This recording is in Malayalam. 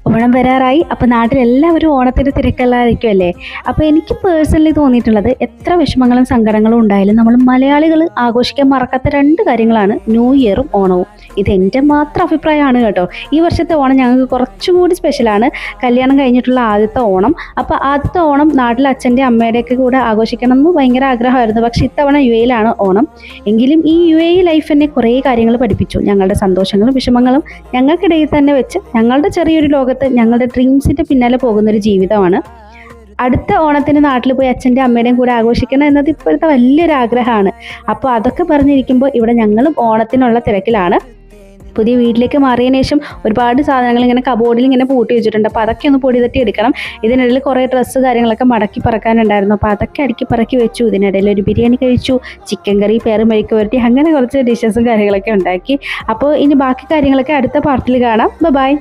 ഓണം വരാറായി. അപ്പോൾ നാട്ടിലെല്ലാവരും ഓണത്തിൻ്റെ തിരക്കുകളായിരിക്കുമല്ലേ. അപ്പോൾ എനിക്ക് പേഴ്സണലി തോന്നിയിട്ടുള്ളത് എത്ര വിഷമങ്ങളും സങ്കടങ്ങളും ഉണ്ടായാലും നമ്മൾ മലയാളികൾ ആഘോഷിക്കാൻ മറക്കാത്ത രണ്ട് കാര്യങ്ങളാണ് ന്യൂ ഇയറും ഓണവും. ഇത് എൻ്റെ മാത്രം അഭിപ്രായമാണ് കേട്ടോ. ഈ വർഷത്തെ ഓണം ഞങ്ങൾക്ക് കുറച്ചുകൂടി സ്പെഷ്യലാണ്. കല്യാണം കഴിഞ്ഞിട്ടുള്ള ആദ്യത്തെ ഓണം. അപ്പോൾ ആദ്യത്തെ ഓണം നാട്ടിൽ അച്ഛൻ്റെ അമ്മയുടെയൊക്കെ കൂടെ ആഘോഷിക്കണം എന്ന് ഭയങ്കര ആഗ്രഹമായിരുന്നു. പക്ഷേ ഇത്തവണ യു എയിലാണ് ഓണം. എങ്കിലും ഈ യു എ ലൈഫ് എന്നെ കുറേ കാര്യങ്ങൾ പഠിപ്പിച്ചു. ഞങ്ങളുടെ സന്തോഷങ്ങളും വിഷമങ്ങളും ഞങ്ങൾക്കിടയിൽ തന്നെ വെച്ച് ഞങ്ങളുടെ ചെറിയൊരു ലോകത്ത് ഞങ്ങളുടെ ഡ്രീംസിൻ്റെ പിന്നാലെ പോകുന്നൊരു ജീവിതമാണ്. അടുത്ത ഓണത്തിന് നാട്ടിൽ പോയി അച്ഛൻ്റെ അമ്മയുടെയും കൂടെ ആഘോഷിക്കണം എന്നത് ഇപ്പോഴത്തെ വലിയൊരു ആഗ്രഹമാണ്. അപ്പോൾ അതൊക്കെ പറഞ്ഞിരിക്കുമ്പോൾ ഇവിടെ ഞങ്ങളും ഓണത്തിനുള്ള തിരക്കിലാണ്. പുതിയ വീട്ടിലേക്ക് മാറിയതിന് ശേഷം ഒരുപാട് സാധനങ്ങൾ ഇങ്ങനെ കബോർഡിൽ ഇങ്ങനെ പൂട്ടി വെച്ചിട്ടുണ്ട്. അപ്പോൾ അതൊക്കെ ഒന്ന് പൊടി തട്ടി എടുക്കണം. ഇതിനിടയിൽ കുറേ ഡ്രസ്സ് കാര്യങ്ങളൊക്കെ മടക്കി പറക്കാനുണ്ടായിരുന്നു. അപ്പോൾ അതൊക്കെ അടുക്കി പറക്കി വെച്ചു. ഇതിനിടയിൽ ഒരു ബിരിയാണി കഴിച്ചു, ചിക്കൻ കറി, പേര് മെഴുക്ക് വരട്ടി, അങ്ങനെ കുറച്ച് ഡിഷസും കാര്യങ്ങളൊക്കെ ഉണ്ടാക്കി. അപ്പോൾ ഇനി ബാക്കി കാര്യങ്ങളൊക്കെ അടുത്ത പാർട്ടിൽ കാണാം. ബൈ.